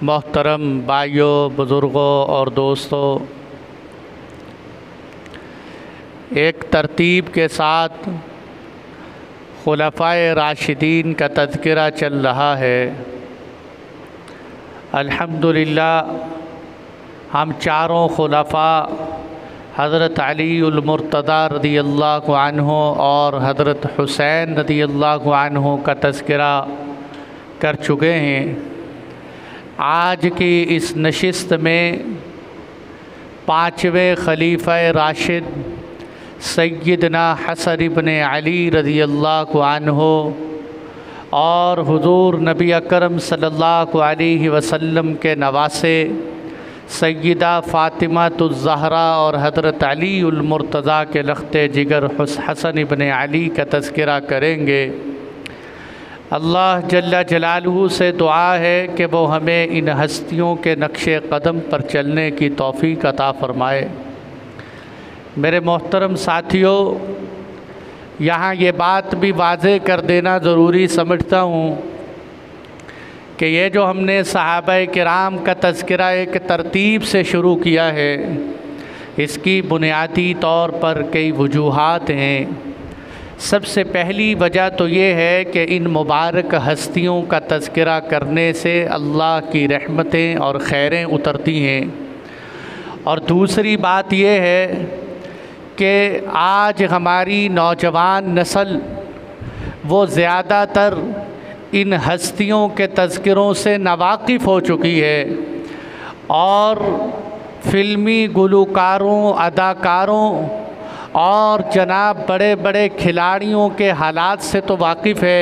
मोहतरम भाइयों, बुज़ुर्गों और दोस्तों, एक तरतीब के साथ खुलफ़ाए राशिदीन का तज़किरा चल रहा है। अल्हम्दुलिल्लाह हम चारों खुलफ़ा हज़रत अली उल मुर्तज़ा रज़ियल्लाहु अन्हु और हज़रत हुसैन रज़ियल्लाहु अन्हु का तज़किरा कर चुके हैं। आज की इस नशिस्त में पाँचवें खलीफ़ा राशिद सैयदना हसन इब्न अली रज़ियल्लाहु अन्हु और हुज़ूर नबी अकरम सल्लल्लाहु अलैहि वसल्लम के नवासे सैयदा फ़ातिमातुज़ ज़हरा और हज़रत अली उल मुर्तज़ा के लख्ते जिगर हसन इब्न अली का तज़किरा करेंगे। अल्लाह जल्ला जलालहू से दुआ है कि वो हमें इन हस्तियों के नक्शे कदम पर चलने की तौफ़ीक़ अता फ़रमाए। मेरे मोहतरम साथियों, यहाँ ये बात भी वाज़े कर देना ज़रूरी समझता हूँ कि ये जो हमने सहाबाए किराम का तज़किरा एक तरतीब से शुरू किया है, इसकी बुनियादी तौर पर कई वजूहात हैं। सबसे पहली वजह तो ये है कि इन मुबारक हस्तियों का तज़किरा करने से अल्लाह की रहमतें और खैरें उतरती हैं। और दूसरी बात ये है कि आज हमारी नौजवान नस्ल वो ज़्यादातर इन हस्तियों के तज़किरों से नावाकिफ़ हो चुकी है और फ़िल्मी गुलकारों, अदाकारों और जनाब बड़े बड़े खिलाड़ियों के हालात से तो वाकिफ़ है,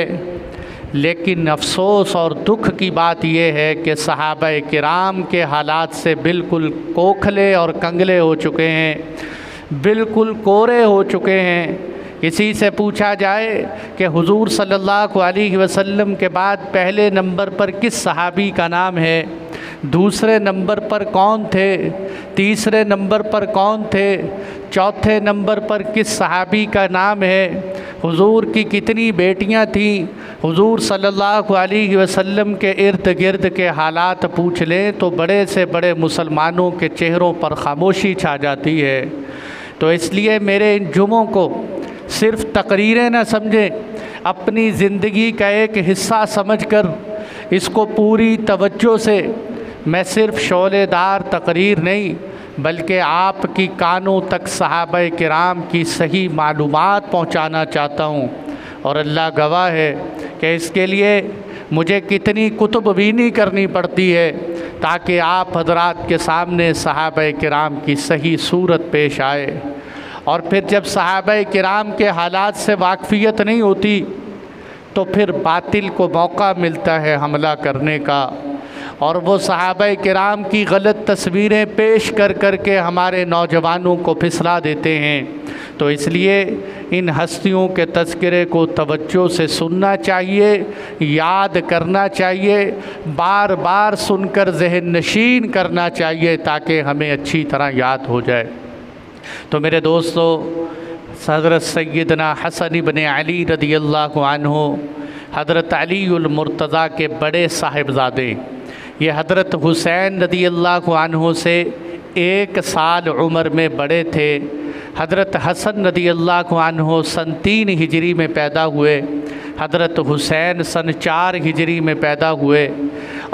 लेकिन अफ़सोस और दुख की बात यह है कि सहाबाए किराम के हालात से बिल्कुल खोखले और कंगले हो चुके हैं, बिल्कुल कोरे हो चुके हैं। किसी से पूछा जाए कि हुज़ूर सल्लल्लाहु अलैहि वसल्लम के बाद पहले नंबर पर किस सहाबी का नाम है, दूसरे नंबर पर कौन थे, तीसरे नंबर पर कौन थे, चौथे नंबर पर किस सहाबी का नाम है, हुज़ूर की कितनी बेटियां थीं, हुज़ूर सल्लल्लाहु अलैहि वसल्लम के इर्द गिर्द के हालात पूछ लें तो बड़े से बड़े मुसलमानों के चेहरों पर खामोशी छा जाती है। तो इसलिए मेरे इन जुमों को सिर्फ़ तकरीरें न समझें, अपनी ज़िंदगी का एक हिस्सा समझकर इसको पूरी तवज्जो से, मैं सिर्फ़ शोलेदार तकरीर नहीं बल्कि आपकी कानों तक सहाबाए किराम की सही मालूमात पहुंचाना चाहता हूं। और अल्लाह गवाह है कि इसके लिए मुझे कितनी कुतुबबीनी करनी पड़ती है ताकि आप हज़रात के सामने सहाबाए किराम की सही सूरत पेश आए। और फिर जब सहाबाए किराम के हालात से वाक़फ़ियत नहीं होती तो फिर बातिल को मौका मिलता है हमला करने का, और वो सहाबाए किराम की गलत तस्वीरें पेश कर कर के हमारे नौजवानों को फिसला देते हैं। तो इसलिए इन हस्तियों के तज़किरे को तवज्जो से सुनना चाहिए, याद करना चाहिए, बार बार सुनकर ज़हन नशीन करना चाहिए ताकि हमें अच्छी तरह याद हो जाए। तो मेरे दोस्तों, हज़रत सैयदना हसन इब्न अली रज़ियल्लाहु अन्हु हज़रत अली उल मुर्तज़ा के बड़े साहिबज़ादे, ये हज़रत हुसैन रज़ियल्लाहु अन्हु से 1 साल उम्र में बड़े थे। हज़रत हसन रज़ियल्लाहु अन्हु सन 3 हिजरी में पैदा हुए, हज़रत हुसैन सन 4 हिजरी में पैदा हुए।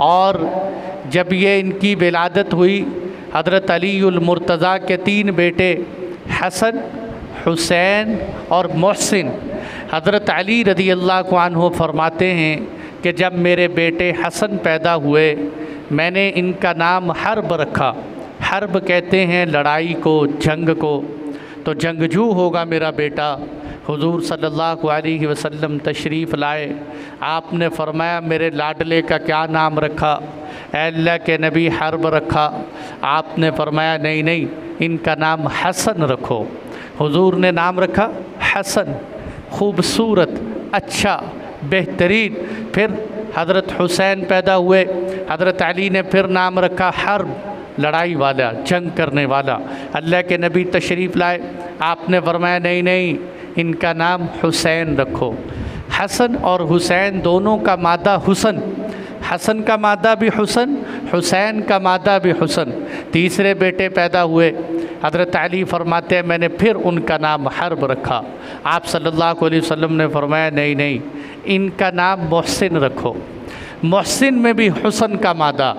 और जब ये इनकी विलादत हुई, हज़रत अली उल मुर्तज़ा के 3 बेटे हसन, हुसैन और मोहसिन, हज़रत अली रज़ियल्लाहु अन्हु फरमाते हैं कि जब मेरे बेटे हसन पैदा हुए मैंने इनका नाम हर्ब रखा। हर्ब कहते हैं लड़ाई को, जंग को, तो जंगजू होगा मेरा बेटा। हुज़ूर सल्लल्लाहु अलैहि वसल्लम तशरीफ़ लाए, आपने फरमाया मेरे लाडले का क्या नाम रखा? अल्लाह के नबी हर्ब रखा। आपने फरमाया नहीं नहीं, इनका नाम हसन रखो। हुज़ूर ने नाम रखा हसन, खूबसूरत, अच्छा, बेहतरीन। फिर हज़रत हुसैन पैदा हुए, हज़रत अली ने फिर नाम रखा हर्ब, लड़ाई वाला, जंग करने वाला। अल्लाह के नबी तशरीफ़ लाए, आपने फरमाया नहीं नहीं, इनका नाम हुसैन रखो। हसन और हुसैन दोनों का मादा हुसन, हसन का मादा भी हुसन, हुसैन का मादा भी हुसन। तीसरे बेटे पैदा हुए, हज़रत अली फरमाते हैं मैंने फिर उनका नाम हर्ब रखा। आप सल्लल्लाहु अलैहि वसल्लम ने फरमाया नहीं नहीं, इनका नाम मोहसिन रखो। मोहसिन में भी हुसन का मादा।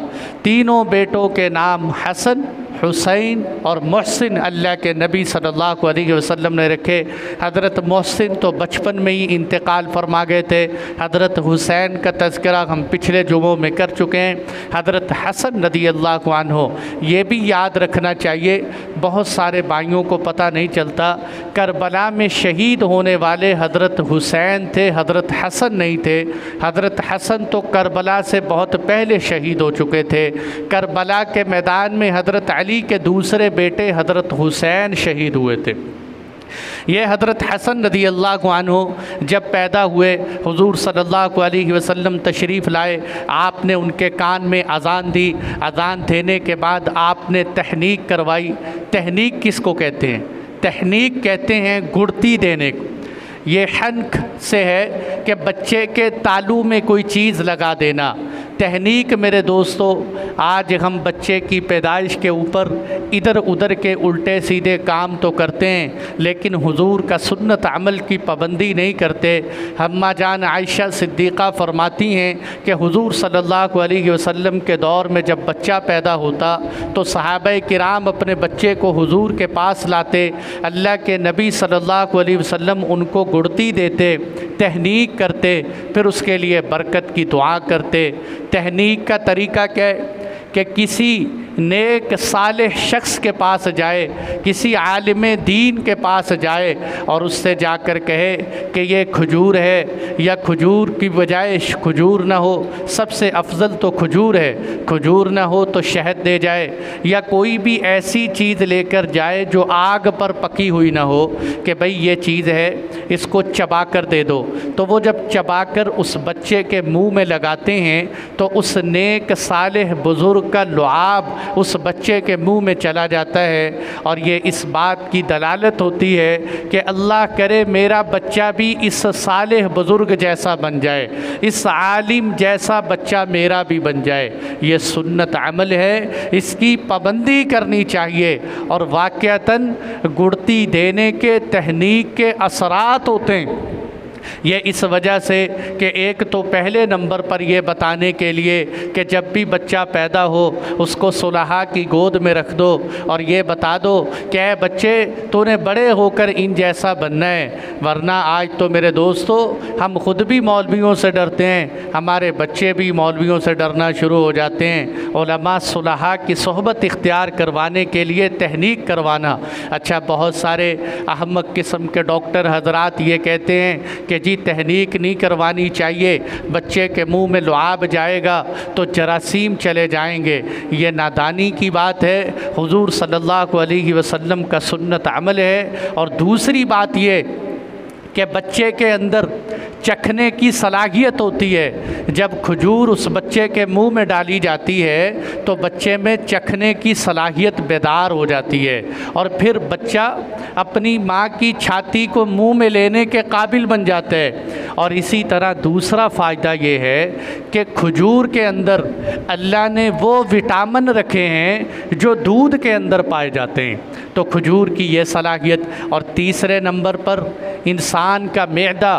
तीनों बेटों के नाम हसन, हुसैन और मोहसिन अल्लाह के नबी सल्लल्लाहु अलैहि वसल्लम ने रखे। हज़रत मोहसिन तो बचपन में ही इंतकाल फरमा गए थे। हज़रत हुसैन का तज़किरा हम पिछले जुमों में कर चुके हैं। हज़रत हसन रज़ियल्लाहु अन्हु, ये भी याद रखना चाहिए, बहुत सारे भाइयों को पता नहीं चलता, करबला में शहीद होने वाले हज़रत हुसैन थे, हज़रत हसन नहीं थे। हज़रत हसन तो करबला से बहुत पहले शहीद हो चुके थे। करबला के मैदान में हज़रत अली के दूसरे बेटे हज़रत हुसैन शहीद हुए थे। ये हज़रत हसन रज़ियल्लाहु अन्हु जब पैदा हुए, हुज़ूर सल्लल्लाहु अलैहि वसल्लम तशरीफ़ लाए, आपने उनके कान में अज़ान दी। अज़ान देने के बाद आपने तहनीक करवाई। तहनीक किसको कहते हैं? तहनीक कहते हैं गुड़ती देने को। ये हनक से है कि बच्चे के तालू में कोई चीज़ लगा देना। तहनीक मेरे दोस्तों, आज हम बच्चे की पैदाइश के ऊपर इधर उधर के उल्टे सीधे काम तो करते हैं, लेकिन हुजूर का सुन्नत अमल की पाबंदी नहीं करते। अम्मा जान आयशा सिद्दीक़ा फरमाती हैं कि हुजूर सल्लल्लाहु अलैहि वसल्लम के दौर में जब बच्चा पैदा होता तो सहाबाए किराम अपने बच्चे को हुजूर के पास लाते। अल्लाह के नबी सल्लल्लाहु अलैहि वसल्लम उनको गुड़ती देते, तहनीक करते, फिर उसके लिए बरकत की दुआ करते। तहनीक का तरीका क्या है कि किसी नेक सालेह शख्स के पास जाए, किसी आलिम दीन के पास जाए और उससे जाकर कहे कि ये खजूर है, या खजूर की बजाय खजूर ना हो, सबसे अफजल तो खजूर है, खजूर ना हो तो शहद दे जाए, या कोई भी ऐसी चीज़ लेकर जाए जो आग पर पकी हुई ना हो कि भाई ये चीज़ है, इसको चबा कर दे दो। तो वो जब चबा कर उस बच्चे के मुंह में लगाते हैं तो उस नेक सालेह बुज़ुर्ग का लुआब उस बच्चे के मुंह में चला जाता है। और ये इस बात की दलालत होती है कि अल्लाह करे मेरा बच्चा भी इस सालेह बुज़ुर्ग जैसा बन जाए, इस आलिम जैसा बच्चा मेरा भी बन जाए। ये सुन्नत अमल है, इसकी पाबंदी करनी चाहिए। और वाक़अतन गुड़ती देने के तहनीक के असरात होते हैं। ये इस वजह से कि एक तो पहले नंबर पर ये बताने के लिए कि जब भी बच्चा पैदा हो उसको सुलहा की गोद में रख दो और ये बता दो कि बच्चे तूने बड़े होकर इन जैसा बनना है। वरना आज तो मेरे दोस्तों हम ख़ुद भी मौलवियों से डरते हैं, हमारे बच्चे भी मौलवियों से डरना शुरू हो जाते हैं। उलमा सुलहा की सोहबत इख्तियार करवाने के लिए तहनीक करवाना। अच्छा, बहुत सारे अहमक किस्म के डॉक्टर हजरात ये कहते हैं कि जी तहनीक नहीं करवानी चाहिए, बच्चे के मुंह में लुआब जाएगा तो जरासीम चले जाएंगे। ये नादानी की बात है, हुजूर सल्लल्लाहु अलैहि वसल्लम का सुन्नत अमल है। और दूसरी बात ये कि बच्चे के अंदर चखने की सलाहियत होती है। जब खजूर उस बच्चे के मुंह में डाली जाती है तो बच्चे में चखने की सलाहियत बेदार हो जाती है और फिर बच्चा अपनी माँ की छाती को मुंह में लेने के काबिल बन जाता है। और इसी तरह दूसरा फ़ायदा ये है कि खजूर के अंदर अल्लाह ने वो विटामिन रखे हैं जो दूध के अंदर पाए जाते हैं, तो खजूर की ये सलाहियत। और तीसरे नंबर पर इंसान का मैदा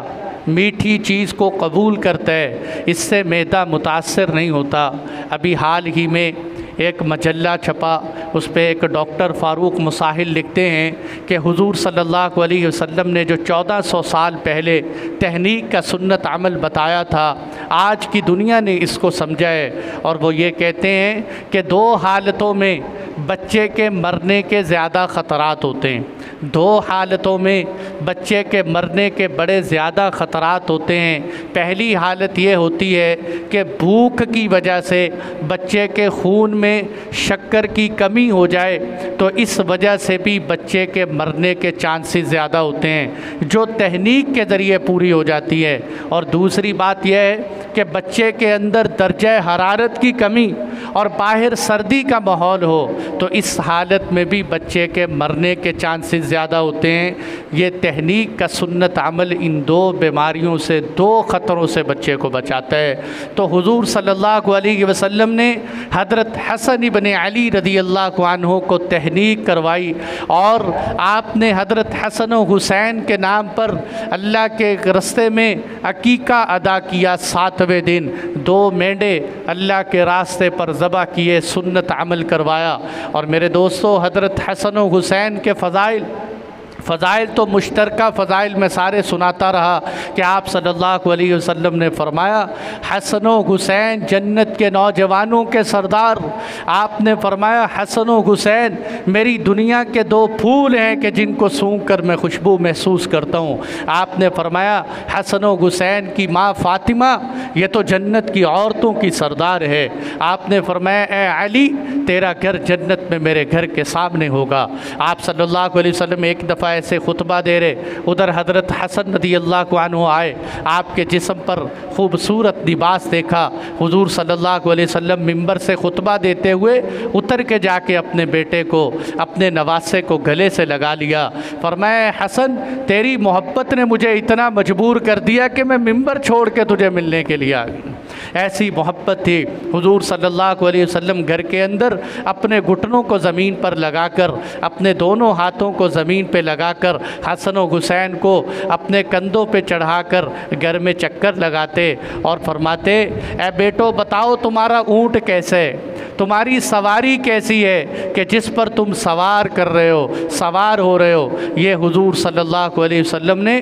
मीठी चीज़ को कबूल करता है, इससे मैदा मुतासर नहीं होता। अभी हाल ही में एक मजल्ला छपा, उस पर एक डॉक्टर फ़ारूक मुसाहिल लिखते हैं कि हुजूर सल्लल्लाहु अलैहि वसल्लम ने जो 1400 साल पहले तहनीक का सुन्नत अमल बताया था, आज की दुनिया ने इसको समझा है। और वो ये कहते हैं कि दो हालतों में बच्चे के मरने के ज़्यादा ख़तरात होते हैं, दो हालतों में बच्चे के मरने के बड़े ज़्यादा ख़तरात होते हैं। पहली हालत ये होती है कि भूख की वजह से बच्चे के खून में शक्कर की कमी हो जाए, तो इस वजह से भी बच्चे के मरने के चांसेस ज़्यादा होते हैं, जो तहनीक के ज़रिए पूरी हो जाती है। और दूसरी बात यह है कि बच्चे के अंदर दर्जा हरारत की कमी और बाहर सर्दी का माहौल हो तो इस हालत में भी बच्चे के मरने के चांसेस ज़्यादा होते हैं। ये तहनीक का सुन्नत अमल इन दो बीमारियों से, दो ख़तरों से बच्चे को बचाता है। तो हुज़ूर सल्लल्लाहु अलैहि वसल्लम ने हज़रत हसन इब्न अली रज़ियल्लाहु अन्हु को तहनीक करवाई और आपने हज़रत हसन और हुसैन के नाम पर अल्लाह के रस्ते में अकीका अदा किया। 7वें दिन 2 मेंढे अल्लाह के रास्ते पर ज़बह किए, सुन्नत अमल करवाया। और मेरे दोस्तों, हज़रत हसन और हुसैन के फ़ज़ाइल तो मुश्तरका फ़ज़ाइल में सारे सुनाता रहा कि आप सल्लल्लाहु अलैहि वसल्लम ने फरमाया, हसन व हुसैन जन्नत के नौजवानों के सरदार। आपने फरमाया, हसन व हुसैन मेरी दुनिया के 2 फूल हैं कि जिनको सूंघ कर मैं खुशबू महसूस करता हूँ। आपने फरमाया, हसन व हुसैन की माँ फ़ातिमा ये तो जन्नत की औरतों की सरदार है। आपने फरमाया, ए अली तेरा घर जन्नत में मेरे घर के सामने होगा। आप सल्लल्लाहु अलैहि वसल्लम एक दफ़ा ऐसे खुतबा दे रहे, उधर हज़रत हसन रज़ियल्लाहु अन्हु आए, आपके जिस्म पर खूबसूरत लिबास देखा। हुज़ूर सल्लल्लाहु अलैहि वसल्लम मिंबर से खुतबा देते हुए उतर के जाके अपने बेटे को, अपने नवासे को गले से लगा लिया। फरमाया, हसन तेरी मोहब्बत ने मुझे इतना मजबूर कर दिया कि मैं मिंबर छोड़ के तुझे मिलने के लिए आ गई। ऐसी मोहब्बत थी। हुज़ूर सल्लल्लाहु अलैहि वसल्लम घर के अंदर अपने घुटनों को ज़मीन पर लगाकर, अपने दोनों हाथों को ज़मीन पे लगाकर हसन और हुसैन को अपने कंधों पे चढ़ाकर घर में चक्कर लगाते और फरमाते, ए बेटो बताओ तुम्हारा ऊँट कैसे है, तुम्हारी सवारी कैसी है कि जिस पर तुम सवार कर रहे हो, सवार हो रहे हो। ये हुज़ूर सल्लल्लाहु अलैहि वसल्लम ने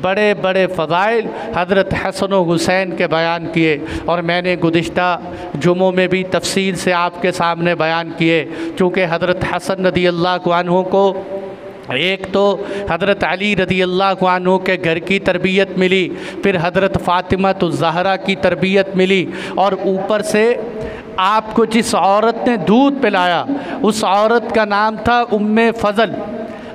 बड़े बड़े फ़ज़ाइल हज़रत हसन और हुसैन के बयान किए और मैंने गुज़िश्ता जुमों में भी तफसील से आपके सामने बयान किए। चूँकि हज़रत हसन रज़ियल्लाहु अन्हु को एक तो हज़रत अली रज़ियल्लाहु अन्हु के घर की तरबियत मिली, फिर हज़रत फ़ातिमा ज़हरा की तरबियत मिली, और ऊपर से आपको जिस औरत ने दूध पिलाया उस औरत का नाम था उम्मे फ़ज़ल।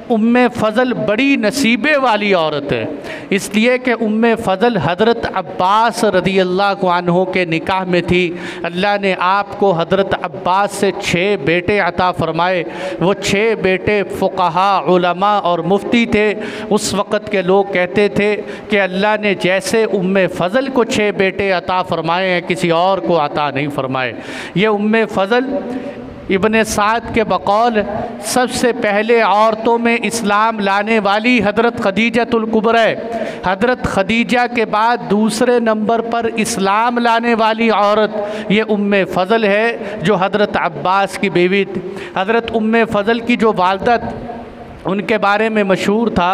उम्मे फ़ज़ल बड़ी नसीबे वाली औरत है, इसलिए कि उम्मे फ़ज़ल हज़रत अब्बास रज़ियल्लाहु अन्हु के निकाह में थी। अल्लाह ने आपको हज़रत अब्बास से 6 बेटे अता फ़रमाए। वो 6 बेटे फ़ुक़हा, उलमा और मुफ्ती थे। उस वक़्त के लोग कहते थे कि अल्लाह ने जैसे उम्मे फ़ज़ल को 6 बेटे अता फ़रमाए हैं किसी और को अता नहीं फ़रमाए। ये उम्मे फ़ज़ल इब्ने साद के बकौल सबसे पहले औरतों में इस्लाम लाने वाली हज़रत खदीजतुल कुबरा है। हज़रत खदीजा के बाद दूसरे नंबर पर इस्लाम लाने वाली औरत ये उम्मे फ़ज़ल है, जो हज़रत अब्बास की बीवी थी। हज़रत उम्मे फ़ज़ल की जो वालदा उनके बारे में मशहूर था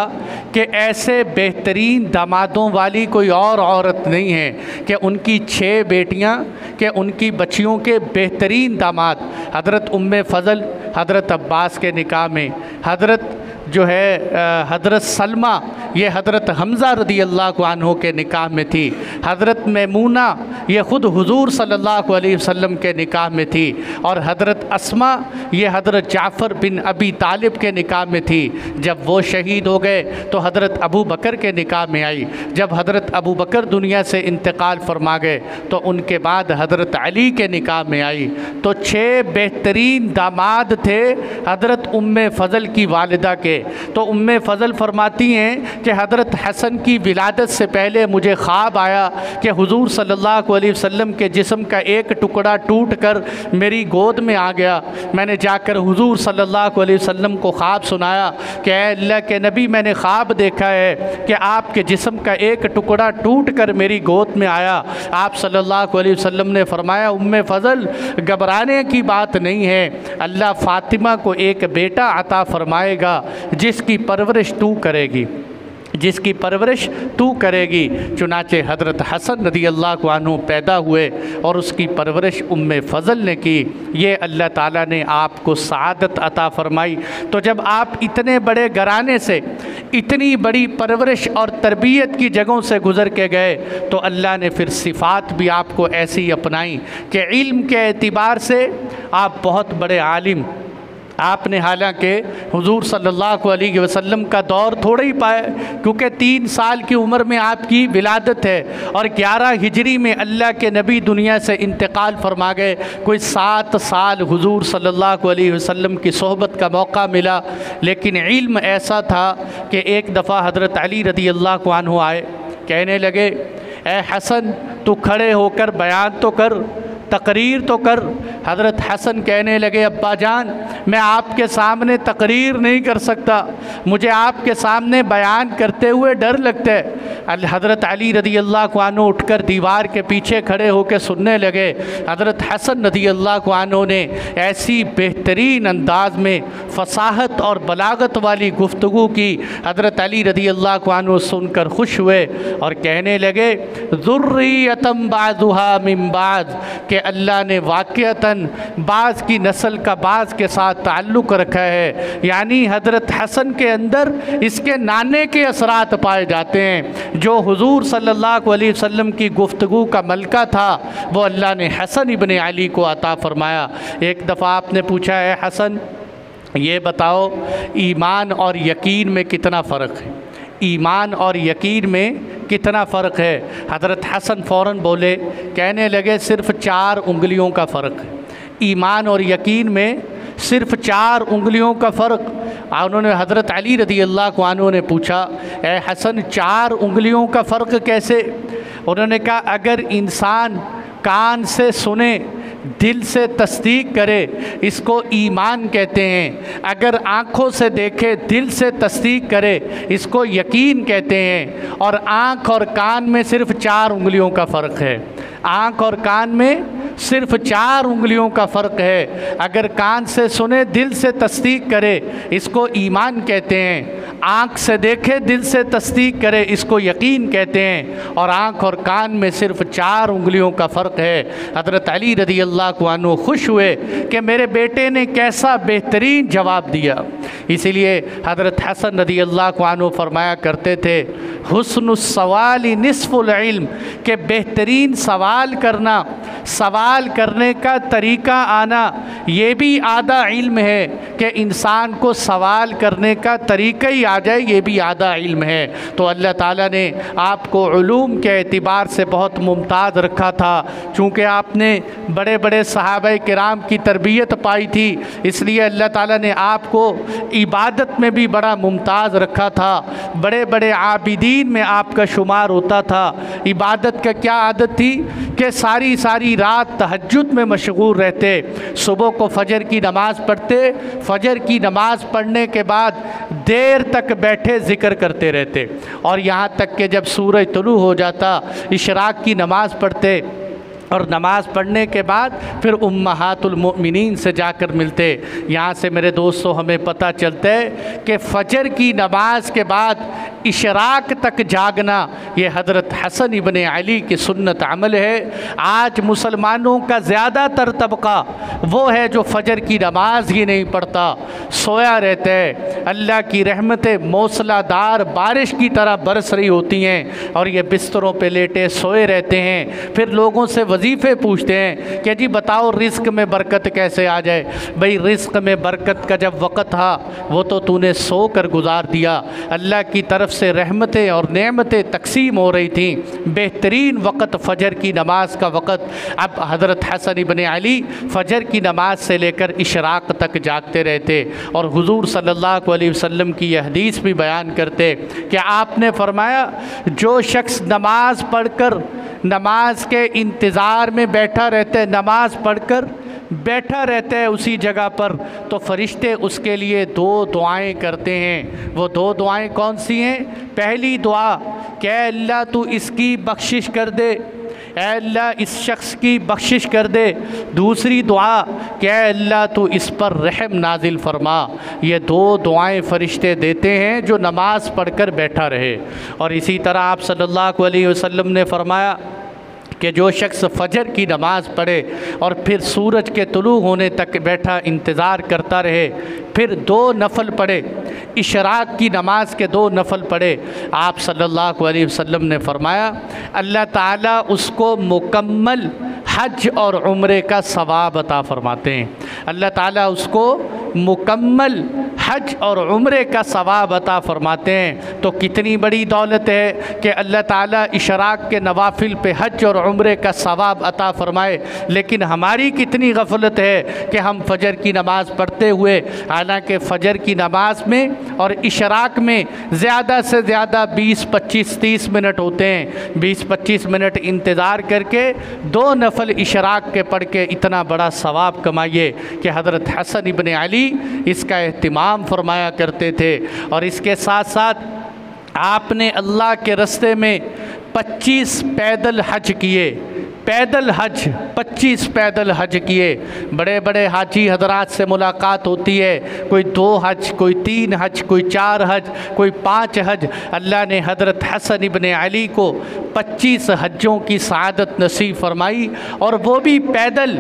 कि ऐसे बेहतरीन दामादों वाली कोई और औरत नहीं है कि उनकी 6 बेटियां, कि उनकी बच्चियों के बेहतरीन दामाद हज़रत उम्मे फ़ज़ल हज़रत अब्बास के निकाह में, हज़रत जो है हज़रत सलमा ये हज़रत हमज़ा रज़ियल्लाहु अन्हु के निकाह में थी। हज़रत मैमूना ये ख़ुद हुज़ूर सल्लल्लाहु अलैहि वसल्लम के निकाह में थी, और हज़रत अस्मा ये हज़रत जाफ़र बिन अबी तालिब के निकाह में थी। जब वो शहीद हो गए तो हज़रत अबू बकर के निकाह में आई। जब हज़रत अबू बकर दुनिया से इंतकाल फरमा गए तो उनके बाद हज़रत अली के निकाह में आई। तो 6 बेहतरीन दामाद थे हज़रत उम्मे फ़ज़ल की वालिदा के। तो उम्मे फ़ज़ल फरमाती हैं कि हज़रत हसन की विलादत से पहले मुझे ख्वाब आया कि हुज़ूर सल्लल्लाहु अलैहि वसल्लम के जिस्म का एक टुकड़ा टूट कर मेरी गोद में आ गया। मैंने जाकर हुज़ूर सल्लल्लाहु अलैहि वसल्लम को ख्वाब सुनाया कि अल्लाह के नबी, मैंने ख्वाब देखा है कि आपके जिस्म का एक टुकड़ा टूट कर मेरी गोद में आया। आप सल्लल्लाहु अलैहि वसल्लम ने फरमाया, उम्मे फ़ज़ल घबराने की बात नहीं है, अल्लाह फ़ातिमा को एक बेटा अता फ़रमाएगा जिसकी परवरिश तू करेगी, जिसकी परवरिश तू करेगी। चुनाचे हज़रत हसन रज़ियल्लाहु अन्हु पैदा हुए और उसकी परवरिश उम्मे फ़ज़ल ने की। ये अल्लाह ताला ने आपको सआदत अता फ़रमाई। तो जब आप इतने बड़े घराने से, इतनी बड़ी परवरिश और तरबियत की जगहों से गुज़र के गए तो अल्लाह ने फिर सिफ़ात भी आपको ऐसी अपनाई कि इल्म के एतबार से आप बहुत बड़े आलिम, आपने हालांकि हुजूर सल्लल्लाहु अलैहि वसल्लम का दौर थोड़ा ही पाया, क्योंकि 3 साल की उम्र में आपकी विलादत है और 11 हिजरी में अल्लाह के नबी दुनिया से इंतकाल फरमा गए। कोई 7 साल हुजूर सल्लल्लाहु अलैहि वसल्लम की सोहबत का मौका मिला, लेकिन इल्म ऐसा था कि एक दफ़ा हज़रत अली रदी अल्लाह अन्हु आए, कहने लगे ए हसन तू खड़े होकर बयान तो कर, तकरीर तो कर। हज़रत हसन कहने लगे अब्बा जान मैं आपके सामने तकरीर नहीं कर सकता, मुझे आपके सामने बयान करते हुए डर लगता है। हज़रत अली रदी अल्लाह अन्हु उठकर दीवार के पीछे खड़े होकर सुनने लगे। हज़रत हसन रदी अल्लाह अन्हु ने ऐसी बेहतरीन अंदाज में फसाहत और बलागत वाली गुफ्तगू की। हज़रत अली रदी अल्लाह अन्हु सुनकर खुश हुए और कहने लगे ज़ुर्रियतम बाज़ुहा मिन बाज़, कि अल्लाह ने वाक़अतन बाज़ की नस्ल का बाज़ के साथ ताल्लुक़ रखा है। यानी हज़रत हसन के अंदर इसके नाने के असरात पाए जाते हैं। जो हुजूर सल्लल्लाहु अलैहि वसल्लम की गुफ्तगू का मलका था वो अल्लाह ने हसन इब्ने अली को अता फ़रमाया। एक दफ़ा आपने पूछा है हसन ये बताओ ईमान और यकीन में कितना फ़र्क है, ईमान और यकीन में कितना फ़र्क है। हज़रत हसन फ़ौरन बोले, कहने लगे सिर्फ़ 4 उंगलियों का फ़र्क है, ईमान और यकीन में सिर्फ़ 4 उंगलियों का फ़र्क। उन्होंने हज़रत अली रदी अल्लाह अन्हु ने पूछा ए हसन 4 उंगलियों का फ़र्क कैसे? उन्होंने कहा अगर इंसान कान से सुने दिल से तस्दीक करे इसको ईमान कहते हैं, अगर आँखों से देखे दिल से तस्दीक करे इसको यकीन कहते हैं। और आँख और कान में सिर्फ़ 4 उंगलियों का फ़र्क है, आँख और कान में सिर्फ़ 4 उंगलियों का फ़र्क है। अगर कान से सुने दिल से तस्दीक करे इसको ईमान कहते हैं, आँख से देखे दिल से तस्दीक करे इसको यकीन कहते हैं। और आँख और कान में सिर्फ़ 4 उंगलियों का फ़र्क है। हज़रत अली रदी अल्लाह अन्हु खुश हुए कि मेरे बेटे ने कैसा बेहतरीन जवाब दिया। इसीलिए हज़रत हसन रदी अल्लाह अन्हु फरमाया करते थे हुस्नुस सवाली निस्फुल इल्म, के बेहतरीन सवाल करना, सवाल करने का तरीक़ा आना ये भी आधा इल्म है। कि इंसान को सवाल करने का तरीक़ा ही आ जाए ये भी आधा इल्म है। तो अल्लाह ताला ने आपको उलूम के एतबार से बहुत मुमताज़ रखा था। चूँकि आपने बड़े बड़े सहाबा किराम की तरबियत पाई थी इसलिए अल्लाह ताला ने आपको इबादत में भी बड़ा मुमताज़ रखा था। बड़े बड़े आबिदीन में आपका शुमार होता था। इबादत का क्या आदत थी कि सारी सारी रात तहज्जुद में मशगूल रहते, सुबह को फ़जर की नमाज़ पढ़ते, फ़जर की नमाज़ पढ़ने के बाद देर तक बैठे ज़िक्र करते रहते और यहाँ तक कि जब सूरज तुलू हो जाता इशराक की नमाज़ पढ़ते और नमाज़ पढ़ने के बाद फिर उम्महातुल मोमिनीन से जाकर मिलते। यहाँ से मेरे दोस्तों हमें पता चलता है कि फ़जर की नमाज के बाद इशराक तक जागना ये हज़रत हसन इब्ने अली की सुन्नत अमल है। आज मुसलमानों का ज़्यादातर तबका वो है जो फ़जर की नमाज ही नहीं पढ़ता, सोया रहता है। अल्लाह की रहमतें मौसलाधार बारिश की तरह बरस रही होती हैं और ये बिस्तरों पे लेटे सोए रहते हैं। फिर लोगों से वजीफ़े पूछते हैं कि जी बताओ रिज़्क़ में बरकत कैसे आ जाए। भाई रिज़्क़ में बरकत का जब वक़्त था वो तो तूने सो कर गुजार दिया। अल्लाह की तरफ से रहमतें और नेमतें तकसीम हो रही थी। बेहतरीन वक़्त फ़जर की नमाज का वक़्त। अब हज़रत हसन इब्ने अली फ़जर की नमाज से लेकर इशराक तक जागते रहते और हुजूर सल्लल्लाहु अलैहि वसल्लम की यह हदीस भी बयान करते कि आपने फरमाया जो शख्स नमाज पढ़कर नमाज के इंतज़ार में बैठा रहता है, नमाज पढ़कर बैठा रहता है उसी जगह पर, तो फरिश्ते उसके लिए 2 दुआएं करते हैं। वो 2 दुआएं कौन सी हैं? पहली दुआ कि अल्लाह तू इसकी बख्शिश कर दे, अल्लाह इस शख्स की बख्शिश कर दे। दूसरी दुआ कि अल्लाह तू इस पर रहम नाजिल फरमा। ये 2 दुआएं फरिश्ते देते हैं जो नमाज़ पढ़कर बैठा रहे। और इसी तरह आप सल्लल्लाहु अलैहि वसल्लम ने फरमाया कि जो शख्स फ़जर की नमाज़ पढ़े और फिर सूरज के तुलू होने तक बैठा इंतज़ार करता रहे, फिर 2 नफल पढ़े, इशराक की नमाज के 2 नफल पढ़े, आप सल्लल्लाहु अलैहि वसल्लम ने फरमाया अल्लाह ताला उसको मुकम्मल हज और उम्रे का सवाब अता फ़रमाते हैं। अल्लाह ताला उसको मुकम्मल हज और उम्रे का सवाब अता फ़रमाते हैं। तो कितनी बड़ी दौलत है कि अल्लाह ताला इशराक के नवाफिल पे हज और उम्रे का सवाब अता फ़रमाए। लेकिन हमारी कितनी गफलत है कि हम फ़जर की नमाज़ पढ़ते हुए, हालांकि फ़जर की नमाज़ में और इशराक में ज़्यादा से ज़्यादा 20, 25, 30 मिनट होते हैं। 20-25 मिनट इंतज़ार करके 2 नफल इशराक के पढ़ के इतना बड़ा सवाब कमाइए कि हज़रत हसन इब्न अली इसका एहतिमाम फरमाया करते थे। और इसके साथ साथ आपने अल्लाह के रास्ते में 25 पैदल हज किए, पैदल हज 25 पैदल हज किए। बड़े बड़े हाजी हजरात से मुलाकात होती है, कोई 2 हज, कोई 3 हज, कोई 4 हज, कोई 5 हज। अल्लाह ने हज़रत हसन इब्न अली को 25 हज्जों की सआदत नसीब फरमाई, और वो भी पैदल।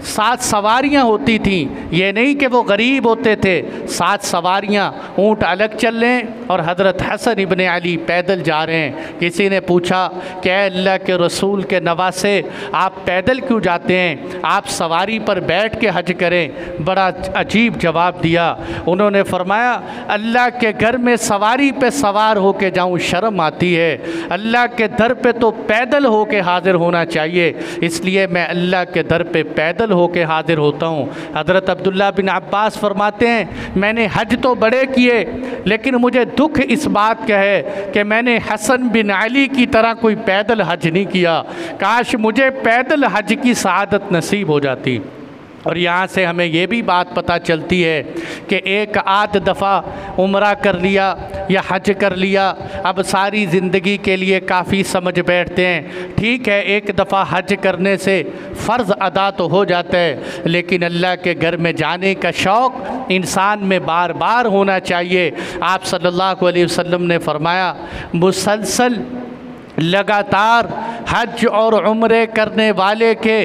7 सवारियाँ होती थीं, ये नहीं कि वो गरीब होते थे। 7 सवारियाँ, ऊँट अलग चल रहे हैं और हज़रत हसन इब्न अली पैदल जा रहे हैं। किसी ने पूछा कि अल्लाह के रसूल के नवासे, आप पैदल क्यों जाते हैं, आप सवारी पर बैठ के हज करें। बड़ा अजीब जवाब दिया। उन्होंने फरमाया, अल्लाह के घर में सवारी पे सवार होके जाऊँ शर्म आती है, अल्लाह के दर पे तो पैदल होके हाजिर होना चाहिए, इसलिए मैं अल्लाह के दर पे पैदल होके हाजिर होता हूँ। हज़रत अब्दुल्ला बिन अब्बास फरमाते हैं, मैंने हज तो बड़े किए, लेकिन मुझे दुख इस बात का है कि मैंने हसन बिन अली की तरह कोई पैदल हज नहीं किया। काश मुझे पैदल हज की सआदत नसीब हो जाती। और यहाँ से हमें ये भी बात पता चलती है कि एक आध दफ़ा उम्रा कर लिया या हज कर लिया, अब सारी ज़िंदगी के लिए काफ़ी समझ बैठते हैं। ठीक है, एक दफ़ा हज करने से फ़र्ज़ अदा तो हो जाता है, लेकिन अल्लाह के घर में जाने का शौक़ इंसान में बार बार होना चाहिए। आप सल्लल्लाहु अलैहि वसल्लम ने फरमाया, मुसलसल लगातार हज और उम्रे करने वाले के